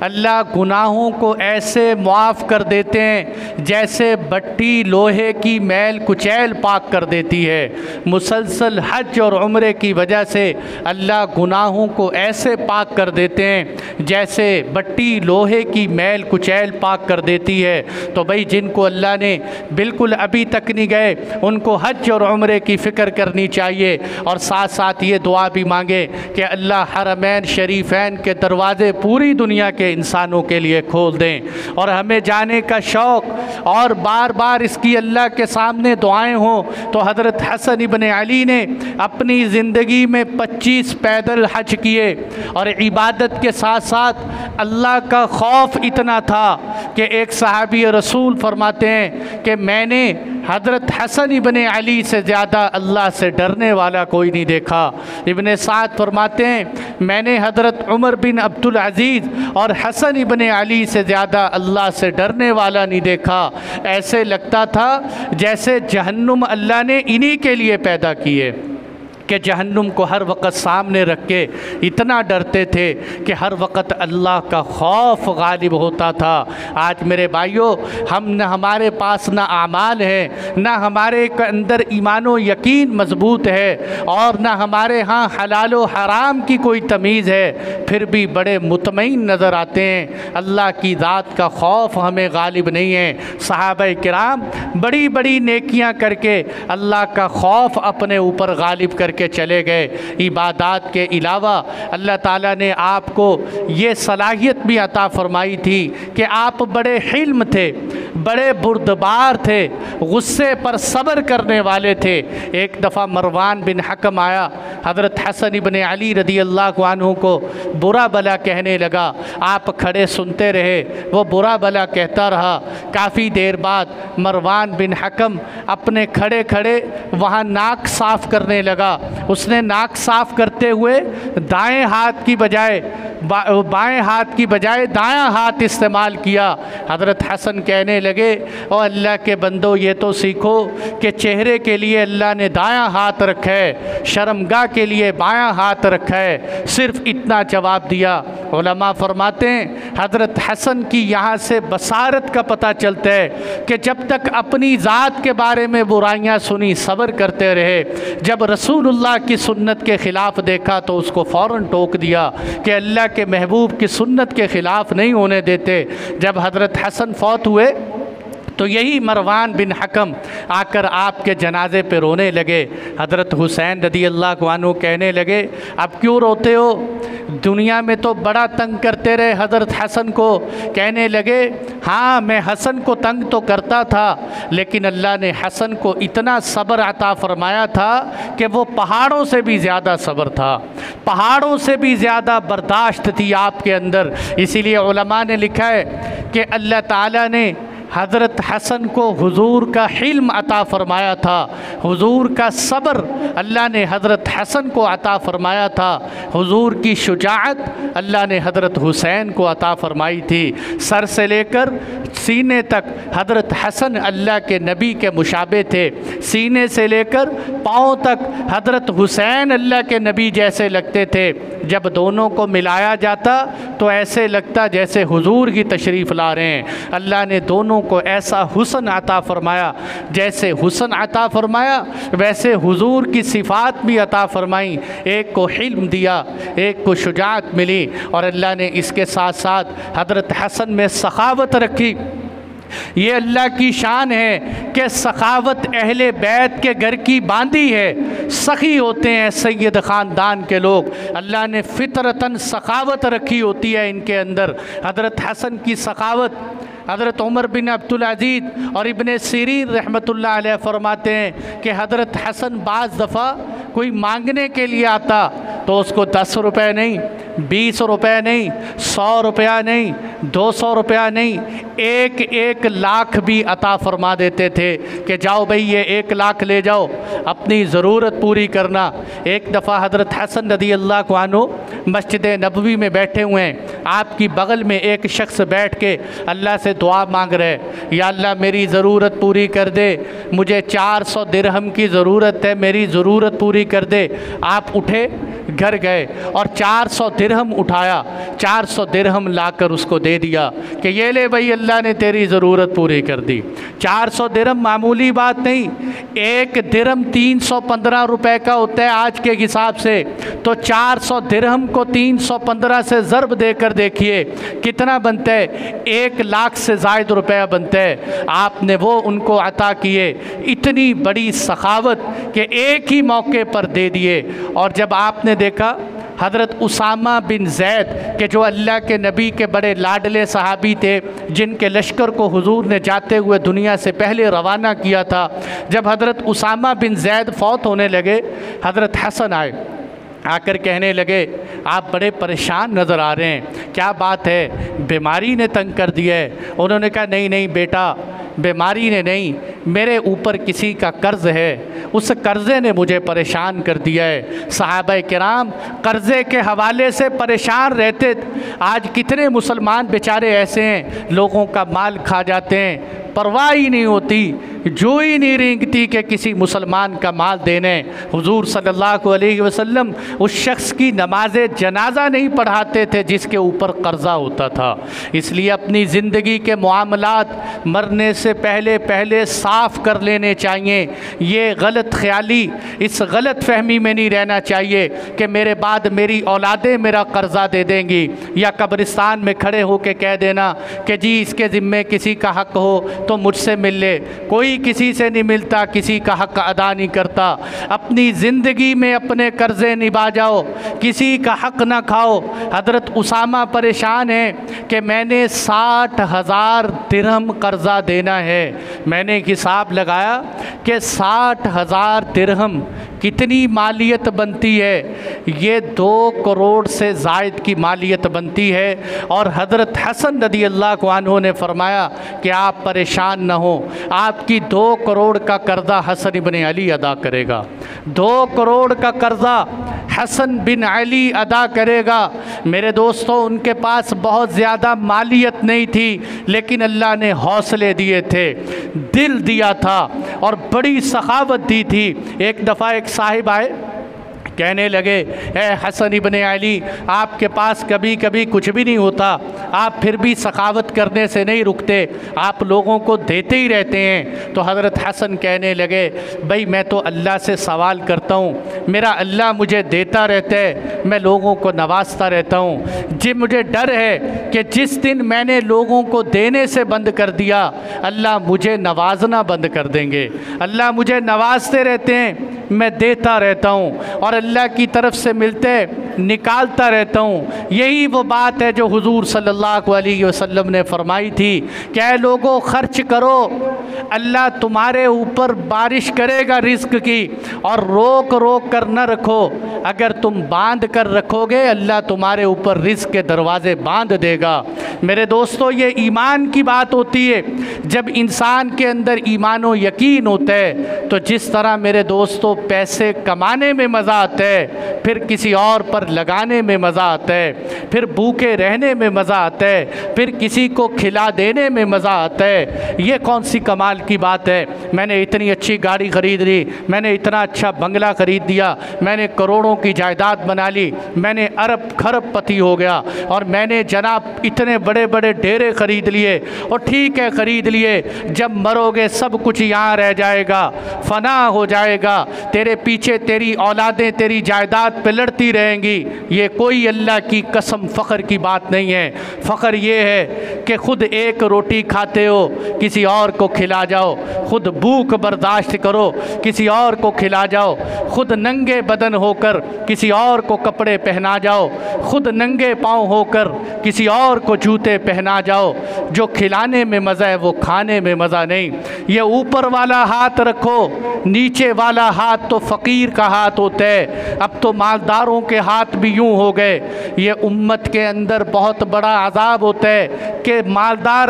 अल्लाह गुनाहों को ऐसे मुआफ़ कर देते हैं जैसे बट्टी लोहे की मैल कुचैल पाक कर देती है। मुसलसल हज और उम्रे की वजह से अल्लाह गुनाहों को ऐसे पाक कर देते हैं जैसे बट्टी लोहे की मैल कुचैल पाक कर देती है। तो भाई, जिनको अल्लाह ने बिल्कुल अभी तक नहीं गए, उनको हज और उम्रे की फ़िक्र करनी चाहिए। और साथ साथ ये दुआ भी कि अल्लाह हरमैन शरीफैन के दरवाज़े पूरी दुनिया के इंसानों के लिए खोल दें और हमें जाने का शौक़ और बार बार इसकी अल्लाह के सामने दुआएं हों। तो हज़रत हसन इब्न अली ने अपनी ज़िंदगी में 25 पैदल हज किए और इबादत के साथ साथ अल्लाह का खौफ इतना था कि एक सहाबी रसूल फरमाते हैं कि मैंने हज़रत हसन इब्न अली से ज़्यादा अल्लाह से डरने वाला कोई नहीं देखा। इब्न साद फरमाते हैं, मैंने हज़रत उमर बिन अब्दुल अज़ीज़ और हसन इब्न अली से ज़्यादा अल्लाह से डरने वाला नहीं देखा। ऐसे लगता था जैसे जहन्नुम अल्लाह ने इन्हीं के लिए पैदा किए कि जहन्नुम को हर वक़्त सामने रख के इतना डरते थे कि हर वक़्त अल्लाह का खौफ गालिब होता था। आज मेरे भाइयों, हम न हमारे पास न आमाल है, न हमारे अंदर ईमान व यकीन मज़बूत है और न हमारे यहाँ हलाल व हराम की कोई तमीज़ है, फिर भी बड़े मुतमईन नज़र आते हैं। अल्लाह की ज़ात का खौफ हमें गालिब नहीं है। सहाबा किराम बड़ी बड़ी नेकियां करके अल्लाह का खौफ अपने ऊपर गालिब करके चले गए। इबादत के अलावा अल्लाह ताला ने आपको ये सलाहियत भी अता फरमाई थी कि आप बड़े हिल्म थे, बड़े बुर्दबार थे, गुस्से पर सब्र करने वाले थे। एक दफ़ा मरवान बिन हकम आया, हज़रत हसन इब्न अली रदी अल्लाह अन्हु को बुरा भला कहने लगा। आप खड़े सुनते रहे, वो बुरा भला कहता रहा। काफ़ी देर बाद मरवान बिन हकम अपने खड़े खड़े वहाँ नाक साफ़ करने लगा। उसने नाक साफ़ करते हुए दाएं हाथ की बजाय बाएं हाथ की बजाय दायां हाथ इस्तेमाल किया। हज़रत हसन कहने लगे, ओ अल्लाह के बंदो, ये तो सीखो कि चेहरे के लिए अल्लाह ने दायां हाथ रखा है, शर्मगाह के लिए बायां हाथ रखा है। सिर्फ इतना जवाब दिया। उलमा फरमाते हैं हज़रत हसन की यहाँ से बसारत का पता चलता है कि जब तक अपनी ज़ात के बारे में बुराइयाँ सुनी सब्र करते रहे, जब रसूलुल्लाह की सुन्नत के ख़िलाफ़ देखा तो उसको फ़ौरन टोक दिया कि अल्लाह के महबूब की सुन्नत के ख़िलाफ़ नहीं होने देते। जब हज़रत हसन फौत हुए तो यही मरवान बिन हकम आकर आपके जनाजे पे रोने लगे। हज़रत हुसैन रदी अल्लाह अन्हु कहने लगे, अब क्यों रोते हो, दुनिया में तो बड़ा तंग करते रहे। हज़रत हसन को कहने लगे, हाँ मैं हसन को तंग तो करता था, लेकिन अल्लाह ने हसन को इतना सब्र अता फरमाया था कि वो पहाड़ों से भी ज़्यादा सब्र था, पहाड़ों से भी ज़्यादा बर्दाश्त थी आपके अंदर। इसीलिए उलमा ने लिखा है कि अल्लाह ताला ने हज़रत हसन को हुजूर का हिल्म अता फ़रमाया था, हुजूर का सब्र अल्लाह ने हज़रत हसन को अता फ़रमाया था, हुजूर की शुजाअत अल्लाह ने हज़रत हुसैन को अता फ़रमाई थी। सर से लेकर सीने तक हज़रत हसन अल्लाह के नबी के मुशाबे थे, सीने से लेकर पाँव तक हज़रत हुसैन अल्लाह के नबी जैसे लगते थे। जब दोनों को मिलाया जाता तो ऐसे लगता जैसे हुजूर की तशरीफ़ ला रहे हैं। अल्लाह ने दोनों को ऐसा हुस्न अता फ़रमाया, जैसे हुस्न अता फ़रमाया वैसे हुजूर की सिफ़ात भी अता फ़रमाई। एक को हिल्म दिया, एक को शुजाअत मिली, और अल्लाह ने इसके साथ साथ हज़रत हसन में सखावत रखी। ये अल्लाह की शान है कि सखावत अहले बैत के घर की बांधी है। सखी होते हैं सैयद ख़ानदान के लोग, अल्लाह ने फ़ितरतन सखावत रखी होती है इनके अंदर। हज़रत हसन की सखावत हज़रत उमर बिन अब्दुल अज़ीज़ और इब्ने सीरीन रहमतुल्लाह अलैह फरमाते हैं कि हज़रत हसन बाज़ दफ़ा कोई मांगने के लिए आता तो उसको 10 रुपये नहीं, 20 रुपये नहीं, 100 रुपया नहीं, 200 रुपया नहीं, 1 लाख भी अता फ़रमा देते थे कि जाओ भाई ये 1 लाख ले जाओ, अपनी ज़रूरत पूरी करना। एक दफ़ा हज़रत हसन रदी अल्लाह अन्हु मस्जिद नबवी में बैठे हुए हैं, आपकी बगल में एक शख्स बैठ के अल्लाह से दुआ मांग रहे, या अल्लाह मेरी ज़रूरत पूरी कर दे, मुझे 400 दिरहम की ज़रूरत है, मेरी ज़रूरत पूरी कर दे। आप उठे, घर गए और 400 दिरहम उठाया, 400 दिरहम लाकर उसको दे दिया कि ये ले भाई अल्लाह ने तेरी ज़रूरत पूरी कर दी। 400 दिरहम मामूली बात नहीं, 1 दिरहम 315 रुपए का होता है आज के हिसाब से, तो 400 दिरहम को 315 से ज़रब देकर देखिए कितना बनता है, 1 लाख से ज़ायद रुपया बनता है। आपने वो उनको अता किए, इतनी बड़ी सखावत कि एक ही मौके पर दे दिए। और जब आपने देखा हज़रत उसामा बिन ज़ैद के जो अल्लाह के नबी के बड़े लाडले सहाबी थे, जिनके लश्कर को हुजूर ने जाते हुए दुनिया से पहले रवाना किया था, जब हज़रत उसामा बिन ज़ैद फ़ौत होने लगे, हज़रत हसन आए, आकर कहने लगे आप बड़े परेशान नज़र आ रहे हैं, क्या बात है, बीमारी ने तंग कर दिया है। उन्होंने कहा नहीं नहीं बेटा, बीमारी ने नहीं, मेरे ऊपर किसी का कर्ज़ है, उस कर्ज़े ने मुझे परेशान कर दिया है। सहाबा किराम कर्ज़े के हवाले से परेशान रहते। आज कितने मुसलमान बेचारे ऐसे हैं, लोगों का माल खा जाते हैं, परवाह ही नहीं होती, जो ही नहीं रेंगती कि किसी मुसलमान का माल देने। हुजूर सल्लल्लाहु अलैहि वसल्लम उस शख्स की नमाज जनाजा नहीं पढ़ाते थे जिसके ऊपर कर्ज़ा होता था। इसलिए अपनी ज़िंदगी के मामलात मरने से पहले पहले साफ़ कर लेने चाहिए। ये गलत ख्याली, इस गलत फहमी में नहीं रहना चाहिए कि मेरे बाद मेरी औलादें मेरा कर्ज़ा दे देंगी, या कब्रिस्तान में खड़े होकर कह देना कि जी इसके ज़िम्मे किसी का हक़ हो तो मुझसे मिल ले। कोई किसी से नहीं मिलता, किसी का हक़ अदा नहीं करता। अपनी ज़िंदगी में अपने कर्ज़े निभा जाओ, किसी का हक़ ना खाओ। हज़रत उसामा परेशान हैं कि मैंने 60,000 दिरहम कर्ज़ा देना है। मैंने हिसाब लगाया कि 60,000 दिरहम कितनी मालियत बनती है, ये 2 करोड़ से ज़ायद की मालियत बनती है। और हज़रत हसन रदी अल्लाह अन्हु ने फरमाया कि आप परेशान न हो, आपकी 2 करोड़ का कर्ज़ा हसन इब्न अली अदा करेगा, 2 करोड़ का कर्ज़ा हसन बिन अली अदा करेगा। मेरे दोस्तों, उनके पास बहुत ज़्यादा मालियत नहीं थी, लेकिन अल्लाह ने हौसले दिए थे, दिल दिया था और बड़ी सखावत दी थी। एक दफ़ा एक साहिब आए, कहने लगे, ए हसन इब्ने अली, आपके पास कभी कभी कुछ भी नहीं होता, आप फिर भी सखावत करने से नहीं रुकते, आप लोगों को देते ही रहते हैं। तो हज़रत हसन कहने लगे, भाई मैं तो अल्लाह से सवाल करता हूँ, मेरा अल्लाह मुझे देता रहता है, मैं लोगों को नवाजता रहता हूँ। जी मुझे डर है कि जिस दिन मैंने लोगों को देने से बंद कर दिया, अल्लाह मुझे नवाजना बंद कर देंगे। अल्लाह मुझे नवाजते रहते हैं, मैं देता रहता हूँ और अल्लाह की तरफ से मिलते निकालता रहता हूँ। यही वो बात है जो हुजूर सल्लल्लाहु अलैहि वसल्लम ने फरमाई थी, क्या लोगों खर्च करो, अल्लाह तुम्हारे ऊपर बारिश करेगा रिज़्क की, और रोक रोक कर न रखो। अगर तुम बांध कर रखोगे, अल्लाह तुम्हारे ऊपर रिज़्क के दरवाज़े बांध देगा। मेरे दोस्तों, ये ईमान की बात होती है। जब इंसान के अंदर ईमान व यकीन होता है, तो जिस तरह मेरे दोस्तों पैसे कमाने में मज़ा आता है, फिर किसी और पर लगाने में मज़ा आता है, फिर भूखे रहने में मज़ा आता है, फिर किसी को खिला देने में मज़ा आता है। ये कौन सी कमाल की बात है? मैंने इतनी अच्छी गाड़ी ख़रीद ली, मैंने इतना अच्छा बंगला ख़रीद दिया, मैंने करोड़ों की जायदाद बना ली, मैंने अरब खरब पति हो गया, और मैंने जनाब इतने बड़े बड़े डेरे ख़रीद लिए। और ठीक है, ख़रीद लिए, जब मरोगे सब कुछ यहाँ रह जाएगा, फना हो जाएगा, तेरे पीछे तेरी औलादें तेरी जायदाद पे लड़ती रहेंगी। ये कोई अल्लाह की कसम फ़ख्र की बात नहीं है। फ़ख्र ये है कि ख़ुद एक रोटी खाते हो, किसी और को खिला जाओ, ख़ुद भूख बर्दाश्त करो, किसी और को खिला जाओ, ख़ुद नंगे बदन होकर किसी और को कपड़े पहना जाओ, ख़ुद नंगे पाँव होकर किसी और को जूते पहना जाओ। जो खिलाने में मज़ा है वो खाने में मज़ा नहीं। ये ऊपर वाला हाथ रखो, नीचे वाला हाथ तो फ़कीर का हाथ होता है। अब तो मालदारों के हाथ भी यूँ हो गए। ये उम्मत के अंदर बहुत बड़ा अज़ाब होता है कि मालदार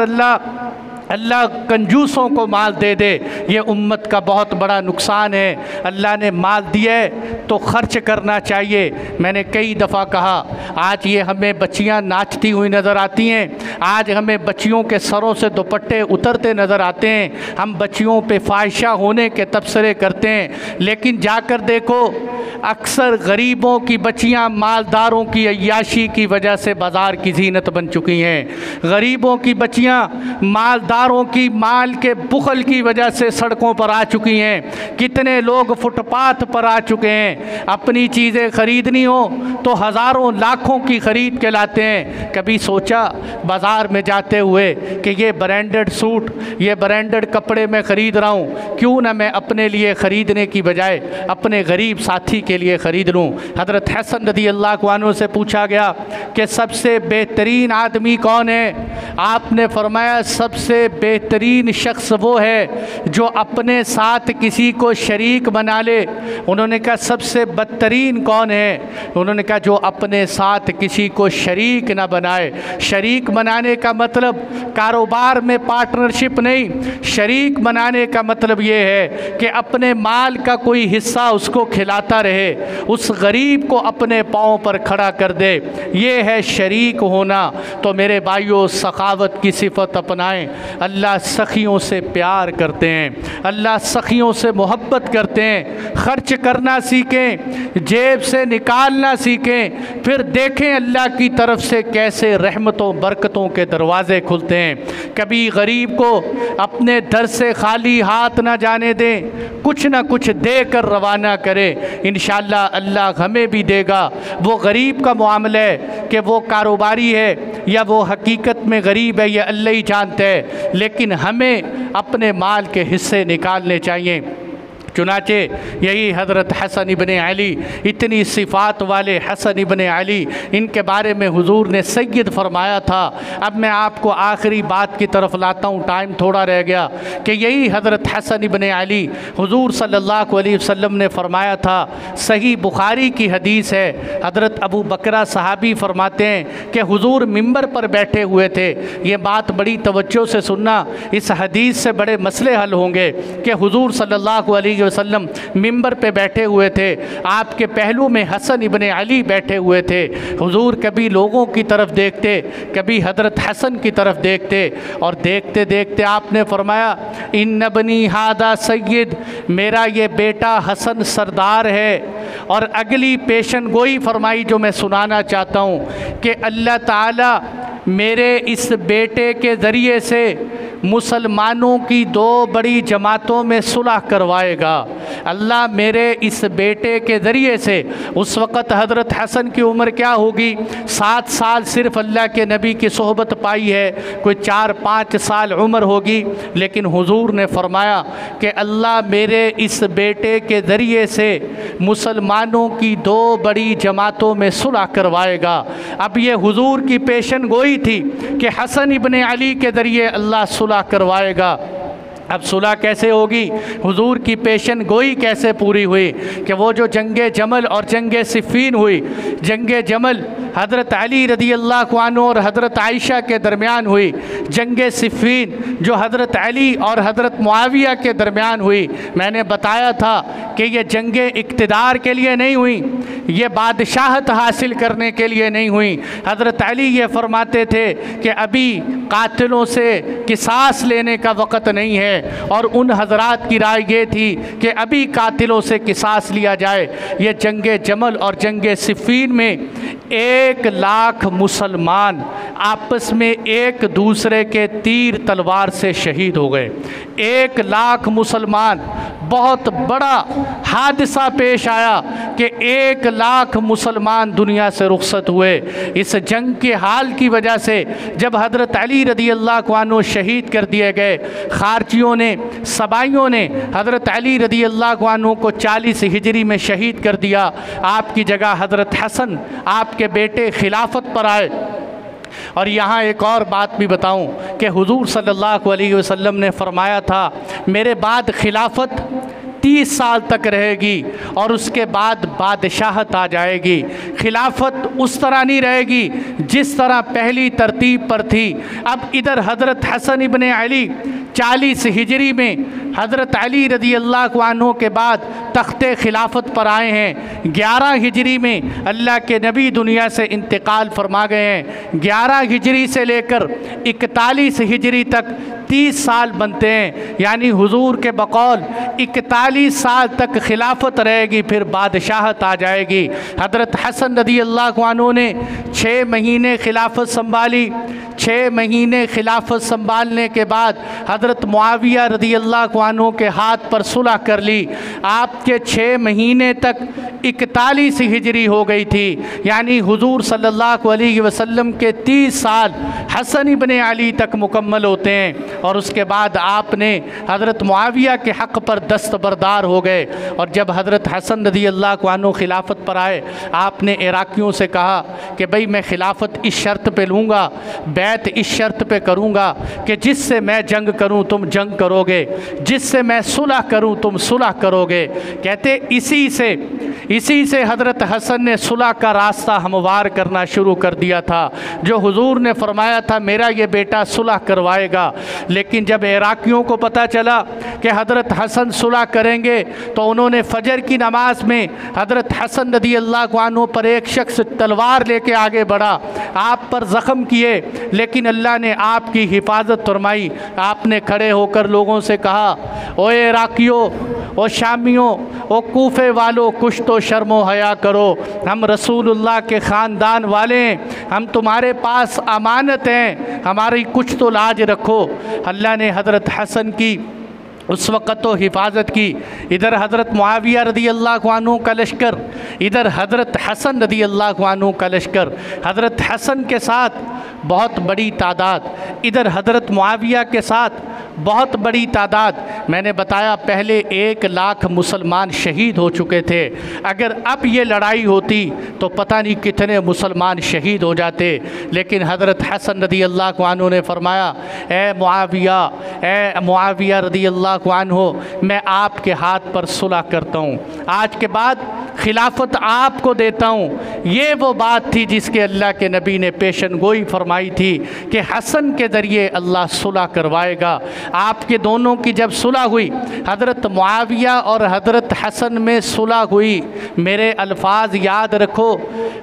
अल्लाह कंजूसों को माल दे दे। ये उम्मत का बहुत बड़ा नुकसान है। अल्लाह ने माल दिया है तो ख़र्च करना चाहिए। मैंने कई दफ़ा कहा, आज ये हमें बच्चियां नाचती हुई नज़र आती हैं, आज हमें बच्चियों के सरों से दुपट्टे उतरते नज़र आते हैं, हम बच्चियों पे फ़ाहिशा होने के तबसरे करते हैं। लेकिन जाकर देखो, अक्सर गरीबों की बच्चियां मालदारों की अय्याशी की वजह से बाज़ार की जीनत बन चुकी हैं। गरीबों की बच्चियां मालदारों की माल के बुखल की वजह से सड़कों पर आ चुकी हैं। कितने लोग फुटपाथ पर आ चुके हैं। अपनी चीज़ें ख़रीदनी हो तो हज़ारों लाखों की ख़रीद के लाते हैं। कभी सोचा बाज़ार में जाते हुए कि ये ब्रांडेड सूट, ये ब्रांडेड कपड़े मैं ख़रीद रहा हूँ, क्यों ना मैं अपने लिए ख़रीदने की बजाय अपने गरीब साथी के लिए ख़रीद लूँ। हज़रत हसन रज़ी अल्लाह अन्हु से पूछा गया कि सबसे बेहतरीन आदमी कौन है? आपने फरमाया सबसे बेहतरीन शख्स वो है जो अपने साथ किसी को शरीक बना ले। उन्होंने कहा सबसे बदतरीन कौन है? उन्होंने कहा जो अपने साथ किसी को शरीक ना बनाए। शरीक बनाने का मतलब कारोबार में पार्टनरशिप नहीं, शरीक बनाने का मतलब ये है कि अपने माल का कोई हिस्सा उसको खिलाता रहे, उस गरीब को अपने पाँव पर खड़ा कर दे। ये है शरीक होना। तो मेरे भाइयों, सखावत की सिफत अपनाएं। अल्लाह सखियों से प्यार करते हैं, अल्लाह सखियों से मोहब्बत करते हैं। खर्च करना सीखें, जेब से निकालना सीखें, फिर देखें अल्लाह की तरफ से कैसे रहमतों बरकतों के दरवाज़े खुलते हैं। कभी गरीब को अपने दर से खाली हाथ ना जाने दें, कुछ ना कुछ दे कर रवाना करें। इंशाअल्लाह अल्लाह हमें भी देगा। वो गरीब का मामला है कि वो कारोबारी है या वो हकीकत में गरीब है, ये अल्लाह ही जानता है, लेकिन हमें अपने माल के हिस्से निकालने चाहिए। चुनाचे यही हज़रत हसन इब्ने अली, इतनी सिफ़ात वाले हसन इब्ने अली, इनके बारे में हुजूर ने सैयद फरमाया था। अब मैं आपको आखिरी बात की तरफ लाता हूँ, टाइम थोड़ा रह गया, कि यही हज़रत हसन इब्ने अली हुजूर सल्लल्लाहु अलैहि वसल्लम ने फरमाया था। सही बुखारी की हदीस है। हज़रत अबू बकरा सहाबी फरमाते हैं कि हुजूर मिंबर पर बैठे हुए थे। ये बात बड़ी तवज्जो से सुनना, इस हदीस से बड़े मसले हल होंगे कि हुजूर सल्लल्लाहु अलैहि वसल्लम मिंबर पे बैठे हुए थे, आपके पहलू में हसन इब्ने अली बैठे हुए थे। हुजूर कभी लोगों की तरफ देखते, कभी हज़रत हसन की तरफ देखते, और देखते देखते आपने फरमाया इन्न बनी हादा सय्यद, मेरा ये बेटा हसन सरदार है। और अगली पेशन गोई फरमाई जो मैं सुनाना चाहता हूँ कि अल्लाह ताला मेरे इस बेटे के ज़रिए से मुसलमानों की दो बड़ी जमातों में सुलह करवाएगा। अल्लाह मेरे इस बेटे के ज़रिए से, उस वक़्त हज़रत हसन की उम्र क्या होगी, 7 साल सिर्फ़ अल्लाह के नबी की सोहबत पाई है, कोई 4-5 साल उम्र होगी, लेकिन हुजूर ने फरमाया कि अल्लाह मेरे इस बेटे के ज़रिए से मुसलमानों की दो बड़ी जमातों में सुलह करवाएगा। अब ये हुजूर की पेशन गोई थी कि हसन इब्ने अली के ज़रिए अल्लाह सुलह करवाएगा। अब सुलह कैसे होगी, हुजूर की पेशन गोई कैसे पूरी हुई कि वो जो जंगे जमल और जंगे सिफ़ीन हुई, जंगे जमल हज़रत अली रदी अल्लाह अन्हु और हज़रत आयशा के दरमियान हुई, जंगे सिफ़ीन जो हज़रत अली और हज़रत मुआविया के दरमियान हुई। मैंने बताया था कि ये जंगे इक़्तिदार के लिए नहीं हुई, ये बादशाहत हासिल करने के लिए नहीं हुई। हज़रत अली ये फरमाते थे कि अभी कातिलों से किसास लेने का वक़्त नहीं है, और उन हज़रात की राय ये थी कि अभी कातिलों से किसास लिया जाए। ये जंगे जमल और जंगे सिफ़ीन में 1 लाख मुसलमान आपस में एक दूसरे के तीर तलवार से शहीद हो गए। 1 लाख मुसलमान, बहुत बड़ा हादसा पेश आया कि 1 लाख मुसलमान दुनिया से रुखसत हुए। इस जंग के हाल की वजह से जब हज़रत अली रदी अल्लाह अन्हु शहीद कर दिए गए, खारजियों ने, सबाइयों ने हज़रत अली रदी अल्लाह अन्हु को 40 हिजरी में शहीद कर दिया। आपकी जगह हज़रत हसन आपके बेटे खिलाफत पर आए। और यहाँ एक और बात भी बताऊं कि हुजूर सल्लल्लाहु अलैहि वसल्लम ने फरमाया था मेरे बाद खिलाफत 30 साल तक रहेगी और उसके बाद बादशाहत आ जाएगी। खिलाफत उस तरह नहीं रहेगी जिस तरह पहली तरतीब पर थी। अब इधर हज़रत हसन इब्ने अली 40 हिजरी में हज़रत अली रदी अल्लाह अन्हु के बाद तख्ते खिलाफत पर आए हैं। 11 हिजरी में अल्लाह के नबी दुनिया से इंतकाल फरमा गए हैं। 11 हिजरी से लेकर 41 हिजरी तक 30 साल बनते हैं, यानी हुजूर के बकौल 41 साल तक खिलाफत रहेगी, फिर बादशाहत आ जाएगी। हज़रत हसन रदी अल्लाह अन्हु ने 6 महीने खिलाफत संभाली। 6 महीने खिलाफत संभालने के बाद हज़रत मुआविया रदी अल्लाह अन्हु के हाथ पर सुलह कर ली। आपके 6 महीने तक 41 हिजरी हो गई थी, यानी हुजूर सल्लल्लाहु अलैहि वसल्लम के 30 साल हसन इब्ने अली तक मुकम्मल होते हैं। और उसके बाद आपने हज़रत मुआविया के हक़ पर दस्तबरदार हो गए। और जब हज़रत हसन रदी अल्लाह अन्हु खिलाफत पर आए, आपने इराकियों से कहा कि भाई मैं खिलाफत इस शर्त पे लूँगा, बैत इस शर्त पे करूँगा कि जिससे मैं जंग करूँ तुम जंग करोगे, जिससे मैं सुलह करूँ तुम सुलह करोगे। कहते इसी से हज़रत हसन ने सुलह का रास्ता हमवार करना शुरू कर दिया था। जो हुजूर ने फरमाया था मेरा ये बेटा सुलह करवाएगा, लेकिन जब इराकियों को पता चला कि हज़रत हसन सुलह करेंगे तो उन्होंने फजर की नमाज में हज़रत हसन रदी अल्लाह अन्हु पर एक शख्स तलवार लेके आगे बढ़ा, आप पर ज़ख्म किए, लेकिन अल्लाह ने आपकी हिफाजत फरमाई। आपने खड़े होकर लोगों से कहा, ओ इराकियों, ओ शामियों, ओ कूफे वालों, कुछ तो शर्मो हया करो, हम रसूलुल्लाह के ख़ानदान वाले हैं, हम तुम्हारे पास अमानत हैं, हमारी कुछ तो लाज रखो। अल्लाह ने हज़रत हसन की उस वक़्त तो हिफाजत की। इधर हज़रत मुआविया रदी अल्लाह अन्हु का लश्कर, इधर हज़रत हसन रदी अल्लाह अन्हु का लश्कर। हज़रत हसन के साथ बहुत बड़ी तादाद, इधर हज़रत मुआविया के साथ बहुत बड़ी तादाद। मैंने बताया पहले 1 लाख मुसलमान शहीद हो चुके थे। अगर अब ये लड़ाई होती तो पता नहीं कितने मुसलमान शहीद हो जाते। लेकिन हज़रत हसन रदी अल्लाह अन्हु ने फरमाया, ए मुआविया रदी अल्लाह अन्हु, मैं आपके हाथ पर सुलह करता हूँ, आज के बाद खिलाफत आपको देता हूँ। ये वो बात थी जिसके अल्लाह के नबी ने पेशन गोई फरमाई थी कि हसन के ज़रिए अल्लाह सुलह करवाएगा। आपके दोनों की जब सुलह हुई, हज़रत मुआविया और हज़रत हसन में सुलह हुई, मेरे अल्फाज याद रखो,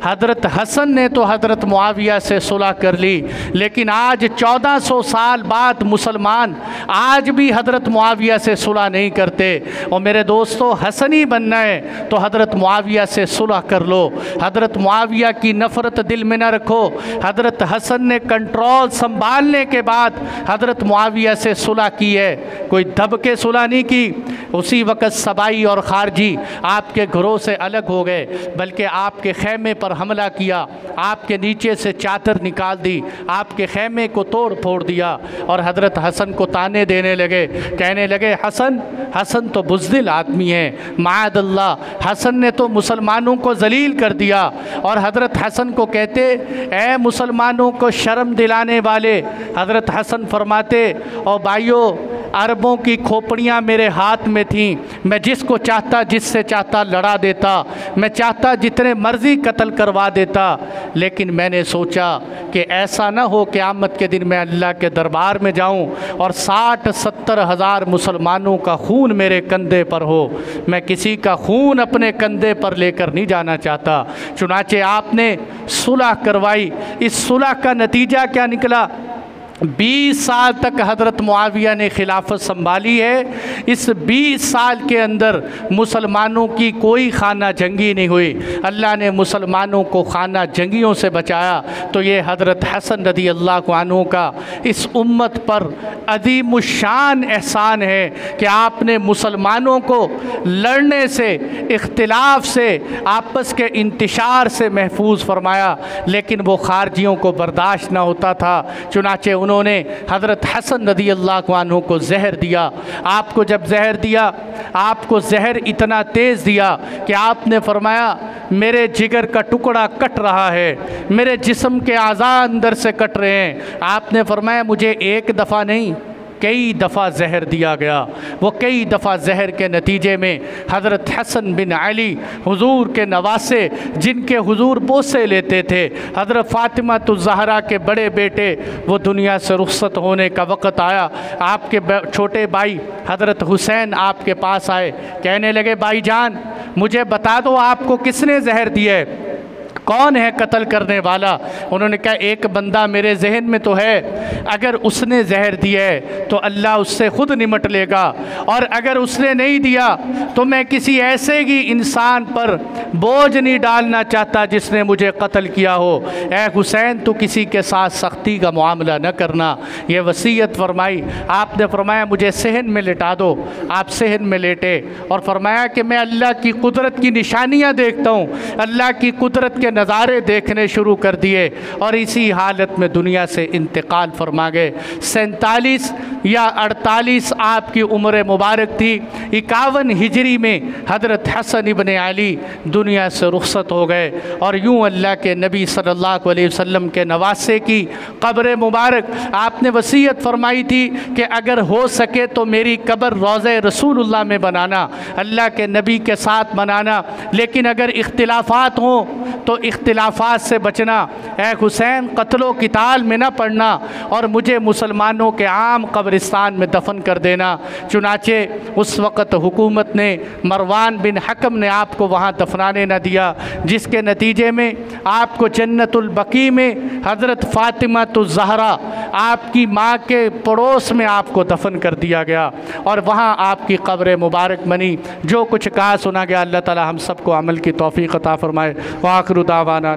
हज़रत हसन ने तो हज़रत मुआविया से सुलह कर ली, लेकिन आज 1400 साल बाद मुसलमान आज भी हज़रत मुआविया से सुलह नहीं करते। और मेरे दोस्तों, हसनी बनना है तो हज़रत मुआविया से सुलह कर लो। हज़रत मुआविया की नफ़रत दिल में न रखो। हज़रत हसन ने कंट्रोल संभालने के बाद हज़रत मुआविया से सुलह की है, कोई दब के सुलह नहीं की। उसी वक़्त सबाई और खारजी आपके घरों से अलग हो गए, बल्कि आपके खैमे पर हमला किया, आपके नीचे से चादर निकाल दी, आपके खैमे को तोड़ फोड़ दिया और हज़रत हसन को ताने देने लगे, कहने लगे हसन तो बुज़दिल आदमी है, माअदल्लाह हसन ने तो मुसलमानों को ज़लील कर दिया। और हज़रत हसन को कहते, ए मुसलमानों को शर्म दिलाने वाले। हज़रत हसन फरमाते, और भाइयों अरबों की खोपड़ियाँ मेरे हाथ में थीं, मैं जिसको चाहता जिससे चाहता लड़ा देता, मैं चाहता जितने मर्ज़ी कत्ल करवा देता, लेकिन मैंने सोचा कि ऐसा न हो क़यामत के दिन मैं अल्लाह के दरबार में जाऊं और 60-70 हज़ार मुसलमानों का खून मेरे कंधे पर हो। मैं किसी का खून अपने कंधे पर लेकर नहीं जाना चाहता। चुनाचे आपने सुलह करवाई। इस सुलह का नतीजा क्या निकला? 20 साल तक हज़रत मुआविया ने खिलाफत संभाली है। इस 20 साल के अंदर मुसलमानों की कोई खाना जंगी नहीं हुई। अल्लाह ने मुसलमानों को खाना जंगियों से बचाया। तो ये हज़रत हसन रज़ी अल्लाह अन्हु का इस उम्मत पर अज़ीमुश्शान एहसान है कि आपने मुसलमानों को लड़ने से, इख्तिलाफ से, आपस के इंतशार से महफूज फरमाया। लेकिन वो खारजियों को बर्दाश्त न होता था। चुनाचे उन्होंने हज़रत हसन रज़ी अल्लाह अन्हु को जहर दिया। आपको जब जहर दिया, आपको जहर इतना तेज़ दिया कि आपने फरमाया मेरे जिगर का टुकड़ा कट रहा है, मेरे जिस्म के आज़ा अंदर से कट रहे हैं। आपने फरमाया मुझे एक दफ़ा नहीं, कई दफ़ा जहर दिया गया। वो कई दफ़ा जहर के नतीजे में हज़रत हसन बिन अली हुजूर के नवासे, जिनके हुजूर बोसे लेते थे, हज़रत फ़ातिमा ज़हरा के बड़े बेटे, वो दुनिया से रुखसत होने का वक़्त आया। आपके छोटे भाई हज़रत हुसैन आपके पास आए, कहने लगे भाईजान मुझे बता दो आपको किसने जहर दिया है, कौन है कत्ल करने वाला? उन्होंने कहा एक बंदा मेरे जहन में तो है, अगर उसने जहर दिया है तो अल्लाह उससे ख़ुद निमट लेगा, और अगर उसने नहीं दिया तो मैं किसी ऐसे ही इंसान पर बोझ नहीं डालना चाहता जिसने मुझे कत्ल किया हो। ए हुसैन तो किसी के साथ सख्ती का मामला न करना। ये वसीयत फरमाई। आपने फरमाया मुझे सहन में लेटा दो। आप सहन में लेटे और फरमाया कि मैं अल्लाह की कुदरत की निशानियाँ देखता हूँ। अल्लाह की कुदरत के नज़ारे देखने शुरू कर दिए और इसी हालत में दुनिया से इंतकाल फरमा गए। 47 या 48 आपकी उम्र मुबारक थी। 51 हिजरी में हज़रत हसन इब्ने अली दुनिया से रुखसत हो गए। और यूँ अल्लाह के नबी सल्लल्लाहु अलैहि वसल्लम के नवासे की कब्र मुबारक आपने वसीयत फरमाई थी कि अगर हो सके तो मेरी कब्र रोज़े रसूलुल्लाह में बनाना, अल्लाह के नबी के साथ बनाना, लेकिन अगर इख्तिलाफ़ात हों तो इख्तिलाफ़ात से बचना। ए हुसैन कत्लो किताल में न पड़ना और मुझे मुसलमानों के आम कब्रिस्तान में दफन कर देना। चुनाचे उस वक़्त हुकूमत ने, मरवान बिन हकम ने आपको वहाँ दफनाने न दिया, जिसके नतीजे में आपको जन्नतुल बकी में हज़रत फ़ातिमा ज़हरा आपकी माँ के पड़ोस में आपको दफन कर दिया गया और वहाँ आपकी कब्र मुबारक बनी। जो कुछ कहा सुना गया, अल्लाह ताला हम सबको अमल की तौफ़ीक़ अता फ़रमाए। व आखिरु दावाना।